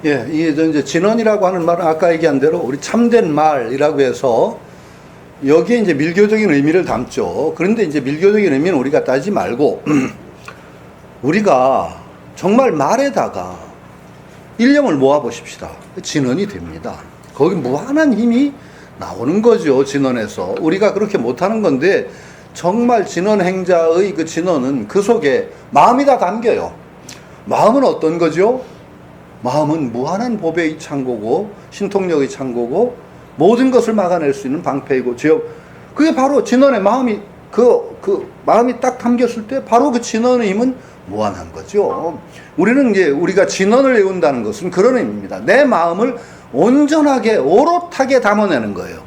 예, 이제 진언이라고 하는 말은 아까 얘기한 대로 우리 참된 말이라고 해서 여기에 이제 밀교적인 의미를 담죠. 그런데 이제 밀교적인 의미는 우리가 따지지 말고 우리가 정말 말에다가 일념을 모아 보십시다. 진언이 됩니다. 거기 무한한 힘이 나오는 거죠. 진언에서 우리가 그렇게 못하는 건데 정말 진언 행자의 그 진언은 그 속에 마음이 다 담겨요. 마음은 어떤 거죠? 마음은 무한한 보배의 창고고 신통력의 창고고 모든 것을 막아낼 수 있는 방패이고 그게 바로 진언의 마음이 그 마음이 딱 담겼을 때 바로 그 진언의 힘은 무한한 거죠. 우리는 이제 우리가 진언을 외운다는 것은 그런 의미입니다. 내 마음을 온전하게 오롯하게 담아내는 거예요.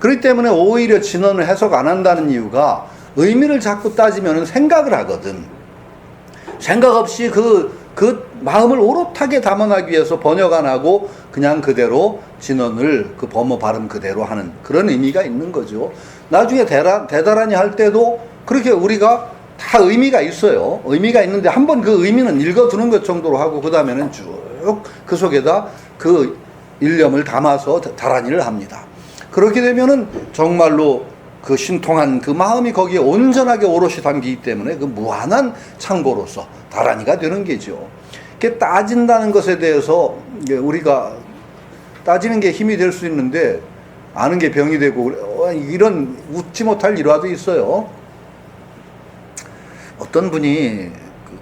그렇기 때문에 오히려 진언을 해석 안 한다는 이유가 의미를 자꾸 따지면 생각을 하거든. 생각 없이 그 마음을 오롯하게 담아내기 위해서 번역 안 하고 그냥 그대로 진언을 그 범어 발음 그대로 하는 그런 의미가 있는 거죠. 나중에 대다라니 할 때도 그렇게 우리가 다 의미가 있어요. 의미가 있는데 한번 그 의미는 읽어두는 것 정도로 하고 그 다음에는 쭉 그 속에다 그 일념을 담아서 다라니를 합니다. 그렇게 되면은 정말로 그 신통한 그 마음이 거기에 온전하게 오롯이 담기기 때문에 그 무한한 창고로서 다라니가 되는 게죠. 이렇게 따진다는 것에 대해서 우리가 따지는 게 힘이 될 수 있는데 아는 게 병이 되고 이런 웃지 못할 일화도 있어요. 어떤 분이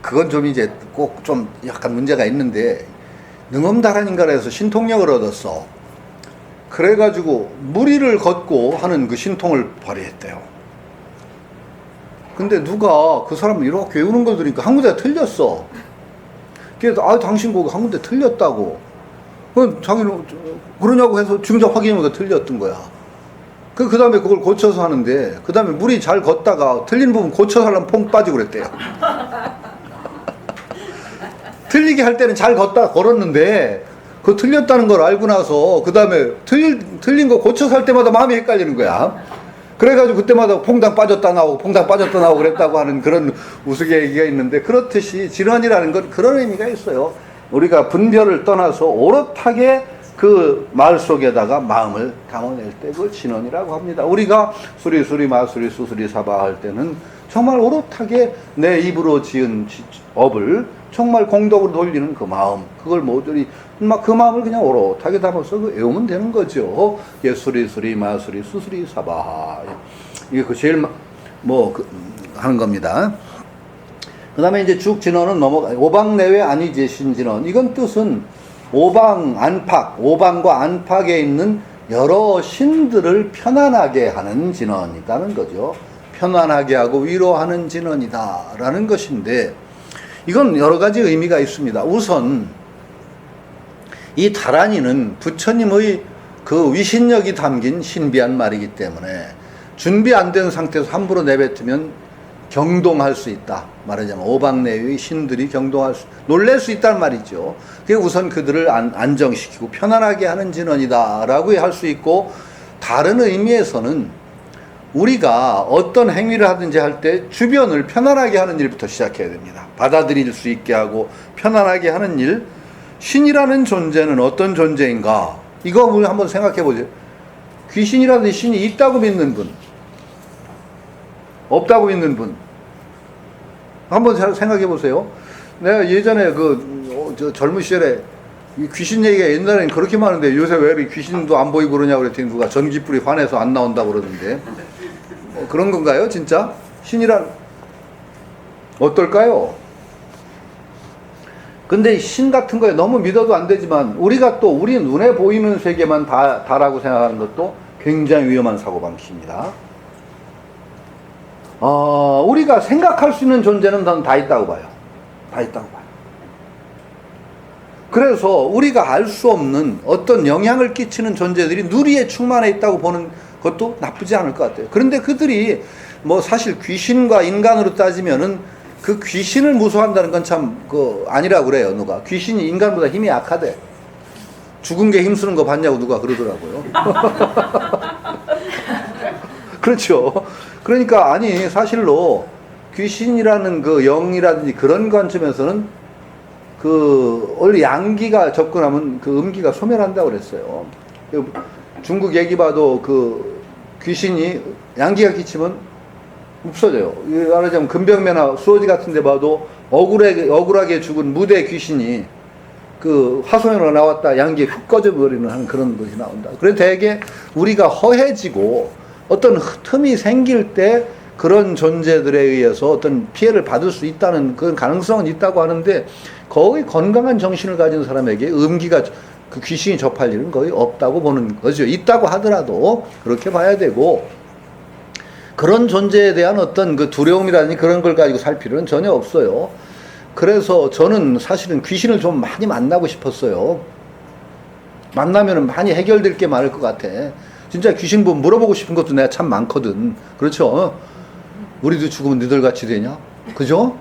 그건 좀 이제 꼭 좀 약간 문제가 있는데 능엄다란인가라 해서 신통력을 얻었어. 그래가지고 무리를 걷고 하는 그 신통을 발휘했대요. 근데 누가 그 사람을 이렇게 외우는 걸 들으니까 한 군데 틀렸어. 그래서 당신 거기 한 군데 틀렸다고. 자기는 그러냐고 해서 중작 확인해보니까 틀렸던 거야. 그 다음에 그걸 고쳐서 하는데 그 다음에 무리 잘 걷다가 틀린 부분 고쳐서 하려면 퐁 빠지고 그랬대요. 틀리게 할 때는 잘 걸었는데 그 틀렸다는 걸 알고 나서 그 다음에 틀린 거 고쳐서 할 때마다 마음이 헷갈리는 거야. 그래가지고 그때마다 퐁당 빠졌다 나오고 퐁당 빠졌다 나오고 그랬다고 하는 그런 우스갯얘기가 있는데 그렇듯이 진언이라는 건 그런 의미가 있어요. 우리가 분별을 떠나서 오롯하게 그 말 속에다가 마음을 담아낼 때 그걸 진언이라고 합니다. 우리가 수리수리 마수리 수수리 사바 할 때는 정말 오롯하게 내 입으로 지은 업을 정말 공덕으로 돌리는 그 마음, 그걸 모조리 막 그 마음을 그냥 오롯하게 담아서 외우면 되는 거죠. 예, 수리수리 마수리 수수리 사바 이게 그 제일 하는 겁니다. 그 다음에 이제 쭉 진언은 오방내외 아니제 신진언. 이건 뜻은 오방, 안팎, 오방과 안팎에 있는 여러 신들을 편안하게 하는 진언이라는 거죠. 편안하게 하고 위로하는 진언이다라는 것인데 이건 여러 가지 의미가 있습니다. 우선 이 다라니는 부처님의 그 위신력이 담긴 신비한 말이기 때문에 준비 안 된 상태에서 함부로 내뱉으면 경동할 수 있다. 말하자면 오방내의 신들이 놀랄 수 있다는 말이죠. 그게 우선 그들을 안정시키고 편안하게 하는 진언이다라고 할 수 있고, 다른 의미에서는 우리가 어떤 행위를 하든지 할 때 주변을 편안하게 하는 일부터 시작해야 됩니다. 받아들일 수 있게 하고 편안하게 하는 일. 신이라는 존재는 어떤 존재인가? 이거 우리 한번 생각해 보죠. 귀신이라는 신이 있다고 믿는 분, 없다고 믿는 분, 한번 생각해 보세요. 내가 예전에 젊은 시절에 귀신 얘기가 옛날에는 그렇게 많은데 요새 왜 귀신도 안 보이고 그러냐고 그랬더니 누가 전기불이 환해서 안 나온다고 그러던데 그런 건가요 진짜? 신이란 어떨까요? 근데 신 같은 거에 너무 믿어도 안 되지만 우리가 또 우리 눈에 보이는 세계만 다라고 생각하는 것도 굉장히 위험한 사고방식입니다. 우리가 생각할 수 있는 존재는 난 다 있다고 봐요. 다 있다고 봐요. 그래서 우리가 알 수 없는 어떤 영향을 끼치는 존재들이 누리에 충만해 있다고 보는 것도 나쁘지 않을 것 같아요. 그런데 그들이 사실 귀신과 인간으로 따지면은 그 귀신을 무서워한다는 건 참 아니라고 그래요. 누가 귀신이 인간보다 힘이 약하대. 죽은 게 힘쓰는 거 봤냐고 누가 그러더라고요. 그렇죠. 그러니까 사실로 귀신이라는 그 영이라든지 그런 관점에서는 원래 양기가 접근하면 그 음기가 소멸한다고 그랬어요. 중국 얘기 봐도 귀신이 양기가 끼치면 없어져요. 말하자면 금병매나 수호지 같은 데 봐도 억울하게 죽은 무대 귀신이 화소연으로 나왔다 양기에 훅 꺼져버리는 하는 그런 것이 나온다. 그래서 대개 우리가 허해지고 어떤 틈이 생길 때 그런 존재들에 의해서 어떤 피해를 받을 수 있다는 그런 가능성은 있다고 하는데, 거의 건강한 정신을 가진 사람에게 음기가 귀신이 접할 일은 거의 없다고 보는 거죠. 있다고 하더라도 그렇게 봐야 되고, 그런 존재에 대한 어떤 두려움이라든지 그런 걸 가지고 살 필요는 전혀 없어요. 그래서 저는 사실은 귀신을 좀 많이 만나고 싶었어요. 만나면 많이 해결될 게 많을 것 같아. 진짜 귀신 보면 물어보고 싶은 것도 내가 참 많거든. 그렇죠? 우리도 죽으면 너희들같이 되냐? 그죠?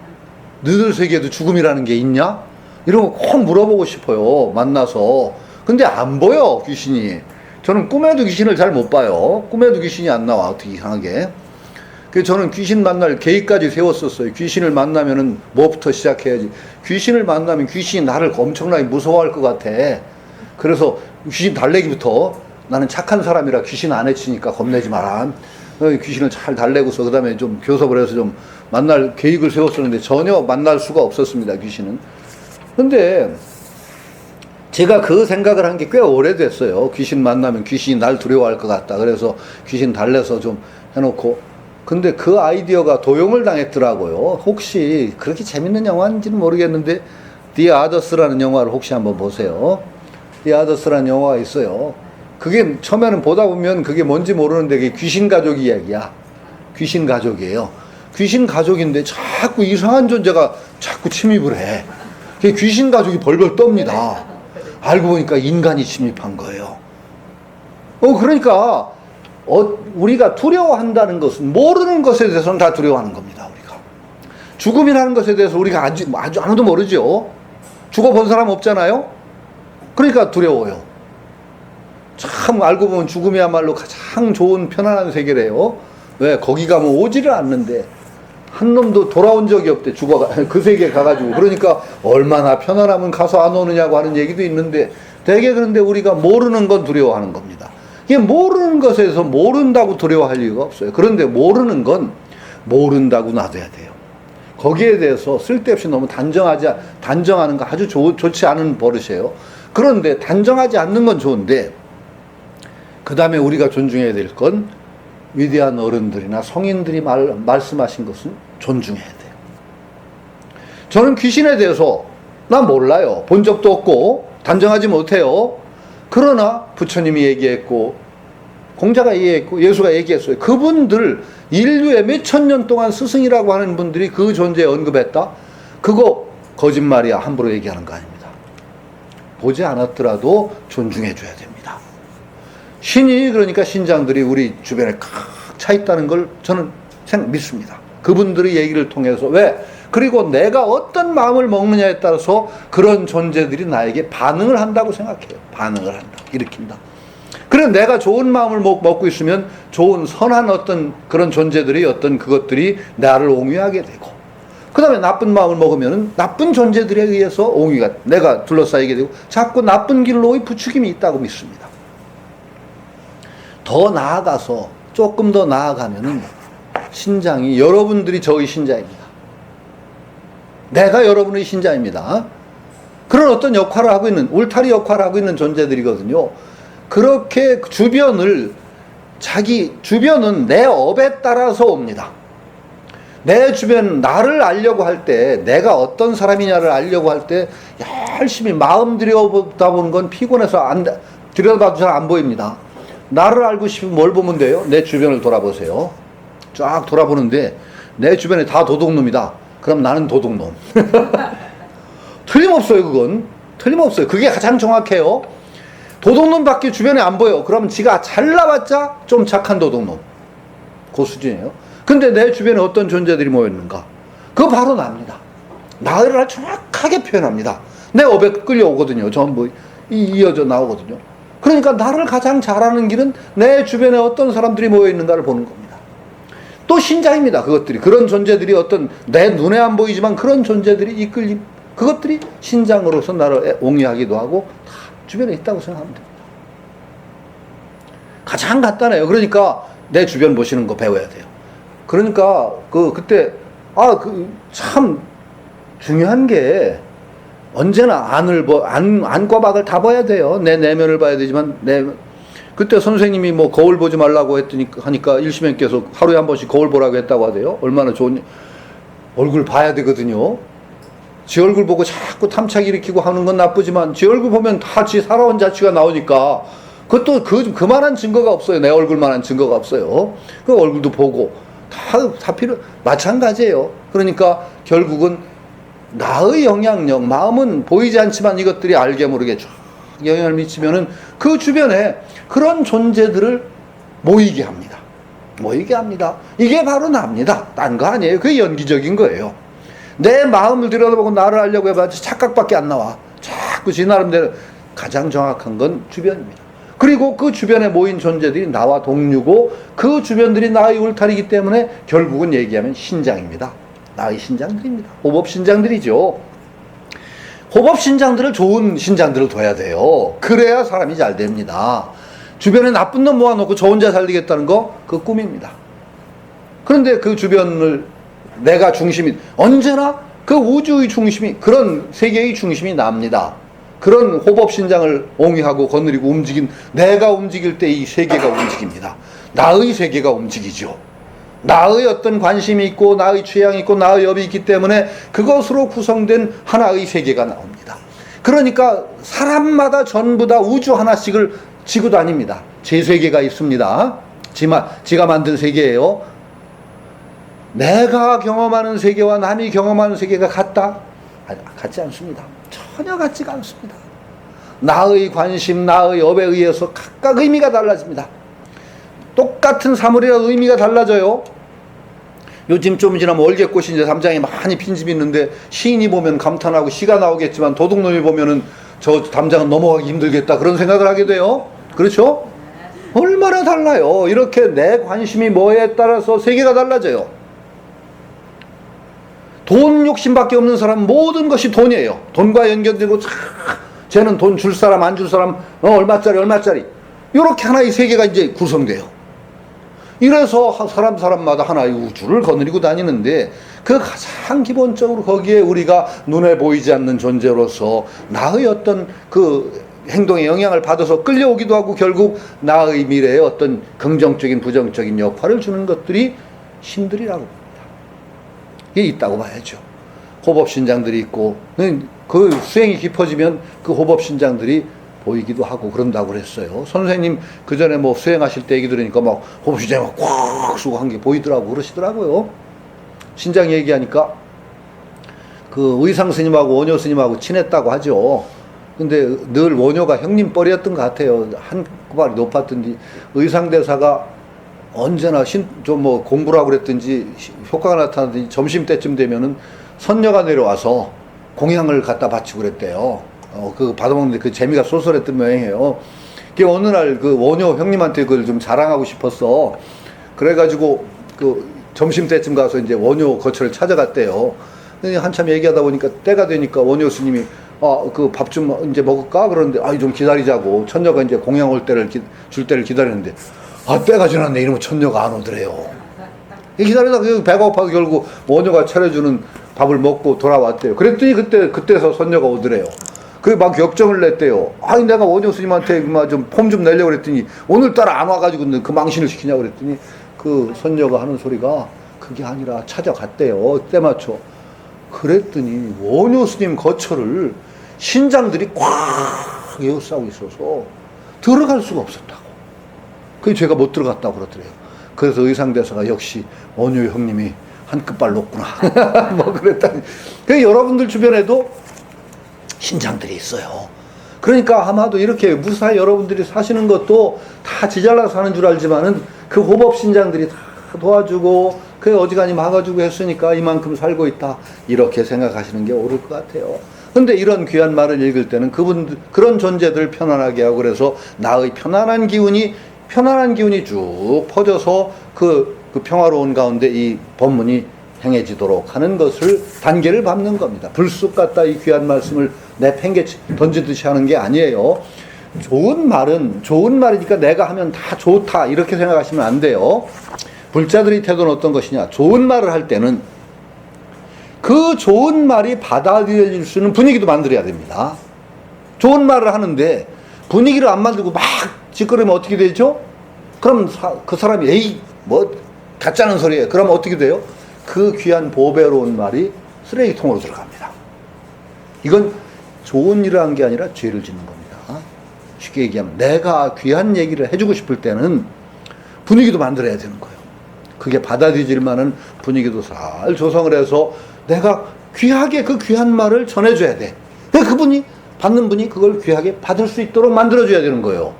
너희들 세계에도 죽음이라는 게 있냐? 이런 거 꼭 물어보고 싶어요. 만나서. 근데 안 보여, 귀신이. 저는 꿈에도 귀신을 잘 못 봐요. 꿈에도 귀신이 안 나와, 어떻게 이상하게. 그래서 저는 귀신 만날 계획까지 세웠었어요. 귀신을 만나면은 뭐부터 시작해야지. 귀신을 만나면 귀신이 나를 엄청나게 무서워할 것 같아. 그래서 귀신 달래기부터, 나는 착한 사람이라 귀신 안 해치니까 겁내지 마라. 귀신을 잘 달래고서 그 다음에 좀 교섭을 해서 좀 만날 계획을 세웠었는데 전혀 만날 수가 없었습니다, 귀신은. 근데 제가 그 생각을 한 게 꽤 오래됐어요. 귀신 만나면 귀신이 날 두려워할 것 같다. 그래서 귀신 달래서 좀 해놓고. 근데 그 아이디어가 도용을 당했더라고요. 혹시 그렇게 재밌는 영화인지는 모르겠는데 The Others라는 영화를 혹시 한번 보세요. The Others라는 영화가 있어요. 그게 처음에는 보다 보면 그게 뭔지 모르는데 그게 귀신 가족 이야기야. 귀신 가족이에요. 귀신 가족인데 자꾸 이상한 존재가 자꾸 침입을 해. 그게 귀신 가족이 벌벌 떱니다. 알고 보니까 인간이 침입한 거예요. 그러니까 우리가 두려워한다는 것은 모르는 것에 대해서는 다 두려워하는 겁니다. 우리가 죽음이라는 것에 대해서 우리가 아주 아무도 모르죠. 죽어본 사람 없잖아요. 그러니까 두려워요. 참 알고 보면 죽음이야말로 가장 좋은 편안한 세계래요. 왜? 거기 가면 오지를 않는데 한 놈도 돌아온 적이 없대. 그 세계에 가가지고. 그러니까 얼마나 편안하면 가서 안 오느냐고 하는 얘기도 있는데, 되게 그런데 우리가 모르는 건 두려워하는 겁니다. 이게 모르는 것에 대해서 모른다고 두려워할 이유가 없어요. 그런데 모르는 건 모른다고 놔둬야 돼요. 거기에 대해서 쓸데없이 너무 단정하는 거 아주 좋지 않은 버릇이에요. 그런데 단정하지 않는 건 좋은데, 그 다음에 우리가 존중해야 될 건 위대한 어른들이나 성인들이 말씀하신 것은 존중해야 돼요. 저는 귀신에 대해서 난 몰라요. 본 적도 없고 단정하지 못해요. 그러나 부처님이 얘기했고 공자가 얘기했고 예수가 얘기했어요. 그분들 인류의 몇천 년 동안 스승이라고 하는 분들이 그 존재에 언급했다. 그거 거짓말이야. 함부로 얘기하는 거 아닙니다. 보지 않았더라도 존중해 줘야 됩니다. 신이, 그러니까 신장들이 우리 주변에 칵 차 있다는 걸 저는 믿습니다. 그분들의 얘기를 통해서. 왜? 그리고 내가 어떤 마음을 먹느냐에 따라서 그런 존재들이 나에게 반응을 한다고 생각해요. 반응을 한다. 일으킨다. 그래서 내가 좋은 마음을 먹고 있으면 좋은 선한 어떤 그런 존재들이 어떤 그것들이 나를 옹유하게 되고, 그 다음에 나쁜 마음을 먹으면 나쁜 존재들에 의해서 옹유가 내가 둘러싸이게 되고 자꾸 나쁜 길로의 부추김이 있다고 믿습니다. 더 나아가서 조금 더 나아가면은 신장이 여러분들이 저의 신자입니다. 내가 여러분의 신자입니다. 그런 어떤 역할을 하고 있는, 울타리 역할을 하고 있는 존재들이거든요. 그렇게 자기 주변은 내 업에 따라서 옵니다. 내 주변, 나를 알려고 할 때, 내가 어떤 사람이냐를 알려고 할 때 열심히 마음 들여다보다 보는 건 피곤해서 들여다봐도 잘 안 보입니다. 나를 알고 싶으면 뭘 보면 돼요? 내 주변을 돌아보세요. 쫙 돌아보는데 내 주변에 다 도둑놈이다. 그럼 나는 도둑놈. 틀림없어요. 그건 틀림없어요. 그게 가장 정확해요. 도둑놈밖에 주변에 안 보여. 그러면 지가 잘나봤자 좀 착한 도둑놈, 그 수준이에요. 근데 내 주변에 어떤 존재들이 모였는가? 그거 바로 납니다. 나를 정확하게 표현합니다. 내 업에 끌려오거든요. 전부 이어져 나오거든요. 그러니까 나를 가장 잘하는 길은 내 주변에 어떤 사람들이 모여있는가를 보는 겁니다. 또 신자입니다. 그것들이, 그런 존재들이 어떤 내 눈에 안 보이지만 그런 존재들이 이끌림, 그것들이 신장으로서 나를 옹이하기도 하고 다 주변에 있다고 생각하면 됩니다. 가장 간단해요. 그러니까 내 주변 보시는 거 배워야 돼요. 그러니까 그때 참 중요한 게 언제나 안과 밖을 다 봐야 돼요. 내 내면을 봐야 되지만 그때 선생님이 뭐 거울 보지 말라고 하니까 일시맨께서 하루에 한 번씩 거울 보라고 했다고 하대요. 얼마나 좋은 얼굴 봐야 되거든요. 지 얼굴 보고 자꾸 탐착 일으키고 하는 건 나쁘지만 지 얼굴 보면 다 지 살아온 자취가 나오니까 그것도 그만한 증거가 없어요. 내 얼굴만한 증거가 없어요. 그 얼굴도 보고 다 마찬가지예요. 그러니까 결국은 나의 영향력, 마음은 보이지 않지만 이것들이 알게 모르게 쫙 영향을 미치면은 그 주변에 그런 존재들을 모이게 합니다. 이게 바로 나입니다. 딴 거 아니에요. 그게 연기적인 거예요. 내 마음을 들여다보고 나를 알려고 해봐야지 착각밖에 안 나와. 자꾸 지 나름대로. 가장 정확한 건 주변입니다. 그리고 그 주변에 모인 존재들이 나와 동류고 그 주변들이 나의 울타리이기 때문에 결국은 얘기하면 신장입니다. 나의 신장들입니다. 호법 신장들이죠. 호법 신장들을 좋은 신장들을 둬야 돼요. 그래야 사람이 잘 됩니다. 주변에 나쁜 놈 모아놓고 저 혼자 살리겠다는 거 그 꿈입니다. 그런데 그 주변을 내가 중심이 언제나 그 우주의 중심이 그런 세계의 중심이 납니다. 그런 호법 신장을 옹이하고 거느리고 내가 움직일 때 이 세계가 움직입니다. 나의 세계가 움직이죠. 나의 어떤 관심이 있고 나의 취향이 있고 나의 업이 있기 때문에 그것으로 구성된 하나의 세계가 나옵니다. 그러니까 사람마다 전부 다 우주 하나씩을 지고 다닙니다. 제 세계가 있습니다. 지가 만든 세계예요. 내가 경험하는 세계와 남이 경험하는 세계가 같다? 같지 않습니다. 전혀 같지가 않습니다. 나의 관심, 나의 업에 의해서 각각 의미가 달라집니다. 똑같은 사물이라도 의미가 달라져요. 요즘 좀 지나면 월계꽃이 이제 담장에 많이 핀집이 있는데 시인이 보면 감탄하고 시가 나오겠지만 도둑놈이 보면은 저 담장은 넘어가기 힘들겠다 그런 생각을 하게 돼요. 그렇죠? 얼마나 달라요. 이렇게 내 관심이 뭐에 따라서 세계가 달라져요. 돈 욕심밖에 없는 사람 모든 것이 돈이에요. 돈과 연결되고 쟤는 돈 줄 사람 안 줄 사람 얼마짜리 이렇게 하나의 세계가 이제 구성돼요. 이래서 사람마다 하나의 우주를 거느리고 다니는데 그 가장 기본적으로 거기에 우리가 눈에 보이지 않는 존재로서 나의 어떤 그 행동에 영향을 받아서 끌려오기도 하고 결국 나의 미래에 어떤 긍정적인 부정적인 역할을 주는 것들이 신들이라고 봅니다. 이게 있다고 봐야죠. 호법신장들이 있고 그 수행이 깊어지면 그 호법신장들이 보이기도 하고 그런다고 그랬어요. 선생님 그 전에 뭐 수행하실 때 얘기 들으니까 막 호법신장이 꽉 쏘고 한 게 보이더라고 그러시더라고요. 신장 얘기하니까 그 의상 스님하고 원효 스님하고 친했다고 하죠. 근데 늘 원효가 형님 뻘이었던 것 같아요. 한구발이 높았던지 의상대사가 언제나 좀 뭐 공부를 하고 그랬든지 효과가 나타나든지 점심때쯤 되면은 선녀가 내려와서 공양을 갖다 바치고 그랬대요. 그 받아먹는데 그 재미가 쏠쏠했던 모양이에요. 그 어느 날 그 원효 형님한테 그걸 좀 자랑하고 싶었어. 그래가지고 그 점심때쯤 가서 이제 원효 거처를 찾아갔대요. 근데 한참 얘기하다 보니까 때가 되니까 원효 스님이 그 밥 좀 이제 먹을까? 그러는데 좀 기다리자고 천녀가 이제 공양 올 때를 줄 때를 기다리는데 때가 지났네 이러면 천녀가 안 오더래요. 기다리다가 배가 고파서 결국 원효가 차려주는 밥을 먹고 돌아왔대요. 그랬더니 그때서 선녀가 오더래요. 그게 막 역정을 냈대요. 내가 원효 스님한테 좀 폼 좀 내려고 그랬더니 오늘따라 안 와가지고 그 망신을 시키냐고 그랬더니 그 선녀가 하는 소리가 그게 아니라 찾아갔대요. 때맞춰. 그랬더니 원효 스님 거처를 신장들이 꽉 에워싸고 있어서 들어갈 수가 없었다고. 그게 제가 못 들어갔다고 그러더래요. 그래서 의상대사가 역시 원효 형님이 한 끝발 높구나. 뭐 그랬다니. 여러분들 주변에도 신장들이 있어요. 그러니까 아마도 이렇게 무사히 여러분들이 사시는 것도 다 지잘나서 사는 줄 알지만은 그 호법 신장들이 다 도와주고 그 어지간히 막아주고 했으니까 이만큼 살고 있다. 이렇게 생각하시는 게 옳을 것 같아요. 근데 이런 귀한 말을 읽을 때는 그런 존재들을 편안하게 하고 그래서 나의 편안한 기운이 쭉 퍼져서 그 평화로운 가운데 이 법문이 행해지도록 하는 것을 단계를 밟는 겁니다. 불쑥 갖다 이 귀한 말씀을 내팽개 던지듯이 하는 게 아니에요. 좋은 말은 좋은 말이니까 내가 하면 다 좋다 이렇게 생각하시면 안 돼요. 불자들의 태도는 어떤 것이냐? 좋은 말을 할 때는 그 좋은 말이 받아들여질 수 있는 분위기도 만들어야 됩니다. 좋은 말을 하는데 분위기를 안 만들고 막 짓거리면 어떻게 되죠? 그럼 그 사람이 에이 뭐 가짜는 소리예요. 그러면 어떻게 돼요? 그 귀한 보배로운 말이 쓰레기통으로 들어갑니다. 이건 좋은 일을 한 게 아니라 죄를 짓는 겁니다. 쉽게 얘기하면 내가 귀한 얘기를 해주고 싶을 때는 분위기도 만들어야 되는 거예요. 그게 받아들여질 만한 분위기도 잘 조성을 해서 내가 귀하게 그 귀한 말을 전해줘야 돼. 그분이 받는 분이 그걸 귀하게 받을 수 있도록 만들어줘야 되는 거예요.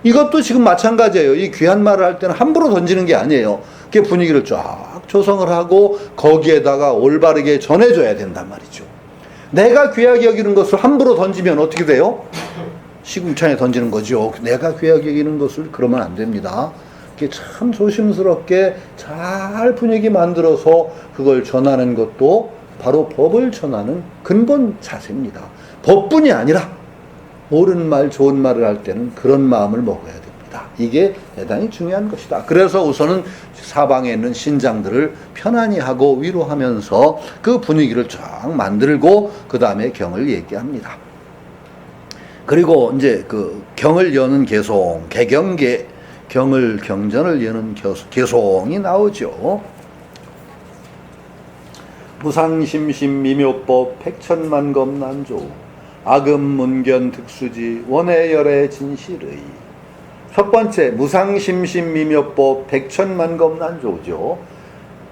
이것도 지금 마찬가지예요. 이 귀한 말을 할 때는 함부로 던지는 게 아니에요. 그 분위기를 쫙 조성을 하고 거기에다가 올바르게 전해줘야 된단 말이죠. 내가 귀하게 여기는 것을 함부로 던지면 어떻게 돼요? 시궁창에 던지는 거죠. 내가 귀하게 여기는 것을 그러면 안 됩니다. 참 조심스럽게 잘 분위기 만들어서 그걸 전하는 것도 바로 법을 전하는 근본 자세입니다. 법뿐이 아니라 옳은 말, 좋은 말을 할 때는 그런 마음을 먹어야 됩니다. 이게 대단히 중요한 것이다. 그래서 우선은 사방에 있는 신장들을 편안히 하고 위로하면서 그 분위기를 쫙 만들고 그 다음에 경을 얘기합니다. 그리고 이제 그 경을 여는 개송, 개경계, 경을 경전을 여는 개송이 나오죠. 무상심심 미묘법 백천만검난조 악음문견 득수지 원해열의 진실의. 첫 번째 무상심심 미묘법 백천만검난조죠.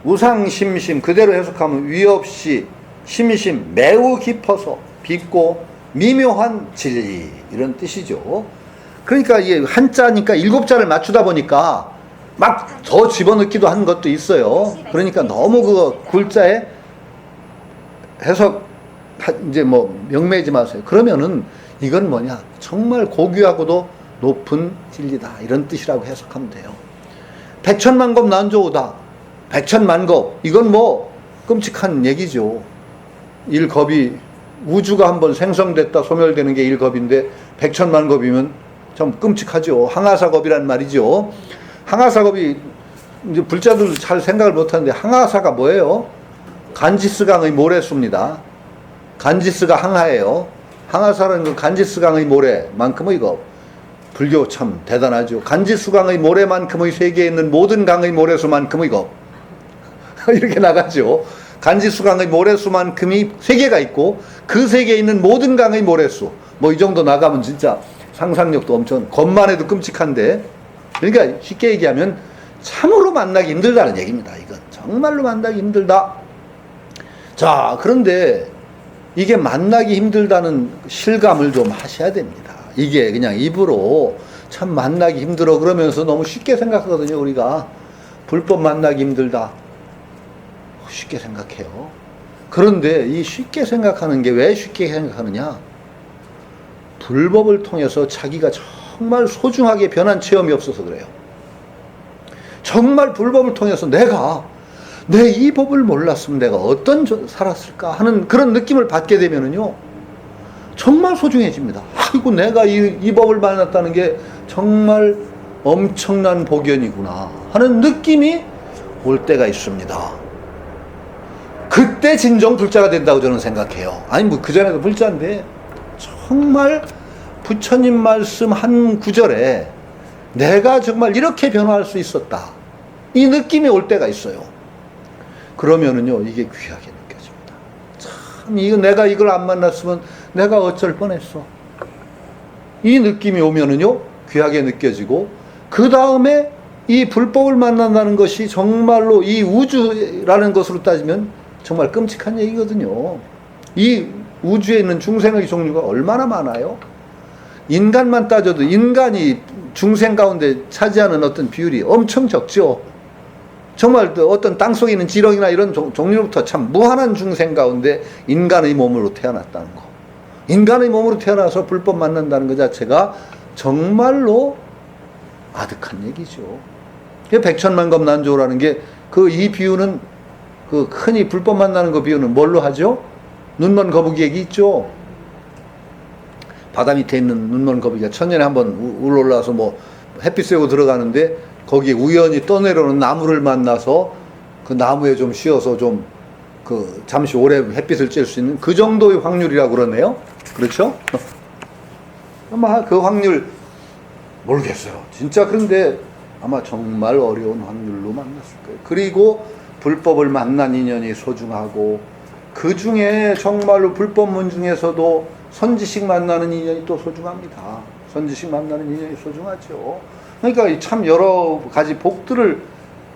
무상심심 그대로 해석하면 위 없이 심심 매우 깊어서 깊고 미묘한 진리 이런 뜻이죠. 그러니까 이게 한자니까 7자를 맞추다 보니까 막 더 집어넣기도 한 것도 있어요. 그러니까 너무 그 글자에 해석 이제 뭐 명매지 마세요. 그러면은 이건 뭐냐? 정말 고귀하고도 높은 진리다 이런 뜻이라고 해석하면 돼요. 백천만검 난조다. 백천만검 이건 뭐 끔찍한 얘기죠. 일겁이 우주가 한번 생성됐다 소멸되는 게 일겁인데 백천만겁이면 좀 끔찍하죠. 항하사겁이란 말이죠. 항하사겁이 이제 불자들 잘 생각을 못하는데 항하사가 뭐예요? 간지스강의 모래수입니다. 간지스가 항하예요. 항하사라는 그 간지스강의 모래만큼의 거 불교 참 대단하죠. 간지스강의 모래만큼의 세계에 있는 모든 강의 모래수만큼의 거 이렇게 나가죠. 간지수강의 모래수만큼이 세계가 있고 그 세계에 있는 모든 강의 모래수 뭐 이 정도 나가면 진짜 상상력도 엄청 겉만 해도 끔찍한데 그러니까 쉽게 얘기하면 참으로 만나기 힘들다는 얘기입니다. 이건 정말로 만나기 힘들다. 자 그런데 이게 만나기 힘들다는 실감을 좀 하셔야 됩니다. 이게 그냥 입으로 참 만나기 힘들어 그러면서 너무 쉽게 생각하거든요. 우리가 불법 만나기 힘들다 쉽게 생각해요. 그런데 이 쉽게 생각하는 게 왜 쉽게 생각하느냐? 불법을 통해서 자기가 정말 소중하게 변한 체험이 없어서 그래요. 정말 불법을 통해서 내가 내 이 법을 몰랐으면 내가 어떤 살았을까 하는 그런 느낌을 받게 되면은요 정말 소중해집니다. 아이고 내가 이 법을 만났다는 게 정말 엄청난 복연이구나 하는 느낌이 올 때가 있습니다. 그때 진정 불자가 된다고 저는 생각해요. 아니 뭐 그전에도 불자인데 정말 부처님 말씀 한 구절에 내가 정말 이렇게 변화할 수 있었다 이 느낌이 올 때가 있어요. 그러면은요 이게 귀하게 느껴집니다. 참 이거 내가 이걸 안 만났으면 내가 어쩔 뻔했어 이 느낌이 오면은요 귀하게 느껴지고 그 다음에 이 불법을 만난다는 것이 정말로 이 우주라는 것으로 따지면 정말 끔찍한 얘기거든요. 이 우주에 있는 중생의 종류가 얼마나 많아요? 인간만 따져도 인간이 중생 가운데 차지하는 어떤 비율이 엄청 적죠. 정말 어떤 땅속에 있는 지렁이나 이런 종류부터 참 무한한 중생 가운데 인간의 몸으로 태어났다는 거. 인간의 몸으로 태어나서 불법 만난다는 것 자체가 정말로 아득한 얘기죠. 백천만검 난조라는 게 그 이 비유는 그 흔히 불법 만나는 거 비유는 뭘로 하죠? 눈먼 거북이 얘기 있죠? 바다 밑에 있는 눈먼 거북이가 천년에 한번 올라와서 뭐 햇빛 쐬고 들어가는데 거기에 우연히 떠내려오는 나무를 만나서 그 나무에 좀 쉬어서 좀 그 잠시 오래 햇빛을 쬐을 수 있는 그 정도의 확률이라고 그러네요. 그렇죠? 아마 그 확률 모르겠어요. 진짜 그런데 아마 정말 어려운 확률로 만났을 거예요. 그리고 불법을 만난 인연이 소중하고 그 중에 정말로 불법문 중에서도 선지식 만나는 인연이 또 소중합니다. 선지식 만나는 인연이 소중하죠. 그러니까 참 여러 가지 복들을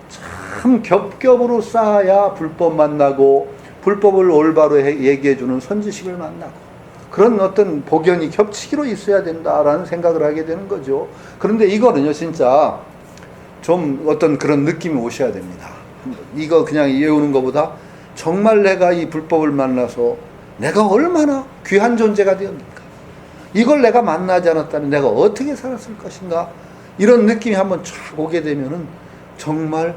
참 겹겹으로 쌓아야 불법 만나고 불법을 올바로 얘기해주는 선지식을 만나고 그런 어떤 복연이 겹치기로 있어야 된다라는 생각을 하게 되는 거죠. 그런데 이거는요 진짜 좀 어떤 그런 느낌이 오셔야 됩니다. 이거 그냥 외우는 것보다 정말 내가 이 불법을 만나서 내가 얼마나 귀한 존재가 되었는가, 이걸 내가 만나지 않았다면 내가 어떻게 살았을 것인가, 이런 느낌이 한번 쫙 오게 되면은 정말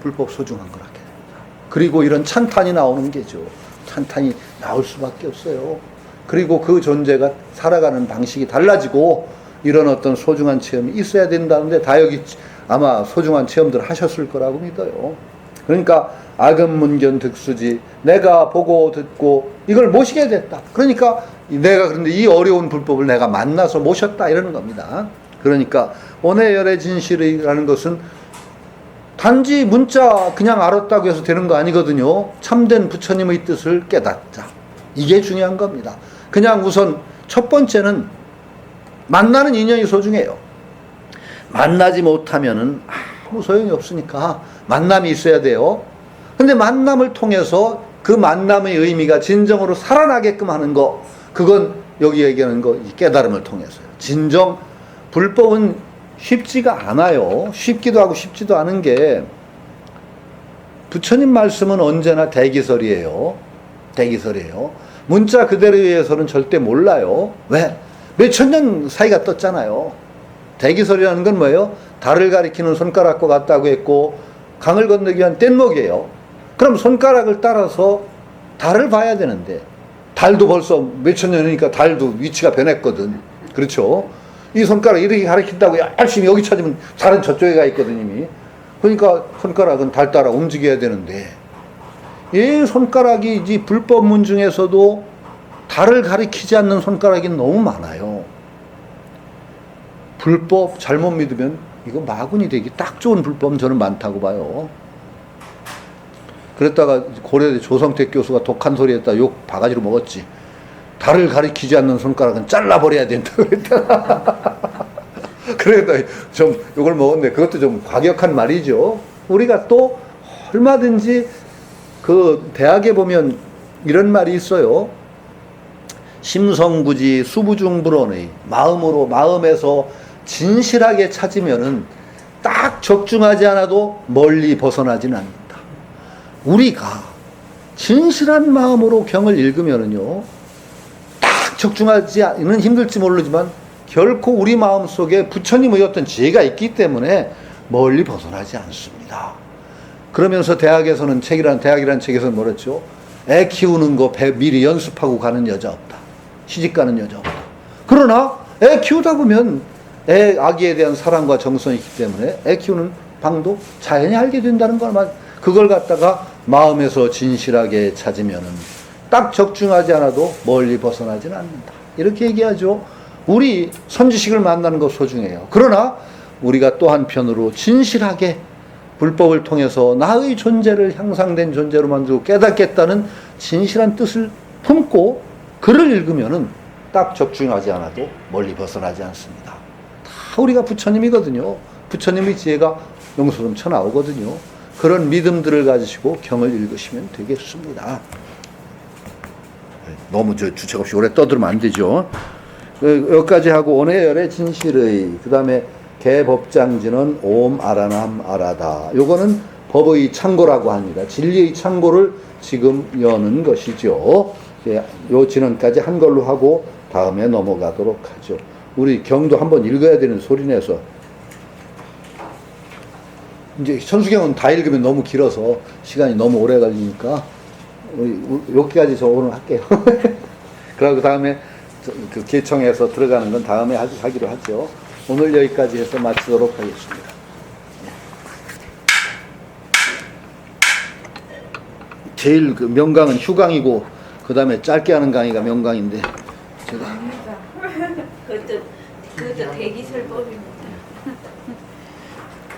불법 소중한 걸 하게 됩니다. 그리고 이런 찬탄이 나오는 게죠. 찬탄이 나올 수밖에 없어요. 그리고 그 존재가 살아가는 방식이 달라지고 이런 어떤 소중한 체험이 있어야 된다는데 다 여기 아마 소중한 체험들 하셨을 거라고 믿어요. 그러니까 악음문견 득수지, 내가 보고 듣고 이걸 모시게 됐다. 그러니까 내가 그런데 이 어려운 불법을 내가 만나서 모셨다 이러는 겁니다. 그러니까 온해열의 진실이라는 것은 단지 문자 그냥 알았다고 해서 되는 거 아니거든요. 참된 부처님의 뜻을 깨닫자. 이게 중요한 겁니다. 그냥 우선 첫 번째는 만나는 인연이 소중해요. 만나지 못하면은 아무 소용이 없으니까 만남이 있어야 돼요. 근데 만남을 통해서 그 만남의 의미가 진정으로 살아나게끔 하는 거, 그건 여기 얘기하는 거 깨달음을 통해서요. 진정 불법은 쉽지가 않아요. 쉽기도 하고 쉽지도 않은 게 부처님 말씀은 언제나 대기설이에요. 대기설이에요. 문자 그대로에 의해서는 절대 몰라요. 왜? 몇천 년 사이가 떴잖아요. 대기설이라는 건 뭐예요? 달을 가리키는 손가락과 같다고 했고 강을 건너기 위한 뗏목이에요. 그럼 손가락을 따라서 달을 봐야 되는데 달도 벌써 몇천 년이니까 달도 위치가 변했거든. 그렇죠? 이 손가락 이렇게 가리킨다고 열심히 여기 찾으면 달은 저쪽에 가 있거든 이미. 그러니까 손가락은 달 따라 움직여야 되는데 이 손가락이 이 불법문 중에서도 달을 가리키지 않는 손가락이 너무 많아요. 불법 잘못 믿으면 이거 마군이 되기 딱 좋은 불법은 저는 많다고 봐요. 그랬다가 고려대 조성택 교수가 독한 소리 했다 욕 바가지로 먹었지. 달을 가리키지 않는 손가락은 잘라버려야 된다 그랬다. 그래도 좀 욕을 먹었는데 그것도 좀 과격한 말이죠. 우리가 또 얼마든지 그 대학에 보면 이런 말이 있어요. 심성구지 수부중불언의, 마음으로 마음에서 진실하게 찾으면은 딱 적중하지 않아도 멀리 벗어나지는 않는다. 우리가 진실한 마음으로 경을 읽으면은요, 딱 적중하지는 힘들지 모르지만 결코 우리 마음 속에 부처님의 어떤 지혜가 있기 때문에 멀리 벗어나지 않습니다. 그러면서 대학이라는 책에서는 뭐랬죠? 애 키우는 거 미리 연습하고 가는 여자 없다. 시집 가는 여자 없다. 그러나 애 키우다 보면 아기에 대한 사랑과 정성이 있기 때문에 애 키우는 방도 자연히 알게 된다는 걸, 그걸 갖다가 마음에서 진실하게 찾으면은 딱 적중하지 않아도 멀리 벗어나지는 않는다. 이렇게 얘기하죠. 우리 선지식을 만나는 거 소중해요. 그러나 우리가 또 한편으로 진실하게 불법을 통해서 나의 존재를 향상된 존재로 만들고 깨닫겠다는 진실한 뜻을 품고 글을 읽으면은 딱 적중하지 않아도 멀리 벗어나지 않습니다. 다 우리가 부처님이거든요. 부처님의 지혜가 용서 넘쳐 나오거든요. 그런 믿음들을 가지시고 경을 읽으시면 되겠습니다. 너무 주책 없이 오래 떠들면 안 되죠. 여기까지 하고 온해열의 진실의, 그 다음에 개법장지는 옴 아라남 아라다. 요거는 법의 창고라고 합니다. 진리의 창고를 지금 여는 것이죠. 요 진언까지 한 걸로 하고 다음에 넘어가도록 하죠. 우리 경도 한번 읽어야 되는 소리 내서. 이제 천수경은 다 읽으면 너무 길어서 시간이 너무 오래 걸리니까 여기까지 저 오늘 할게요. 그리고 다음에 그 개청에서 들어가는 건 다음에 하기로 하죠. 오늘 여기까지 해서 마치도록 하겠습니다. 제일 그 명강은 휴강이고 그 다음에 짧게 하는 강의가 명강인데 제가 그것도 대기설법입니다.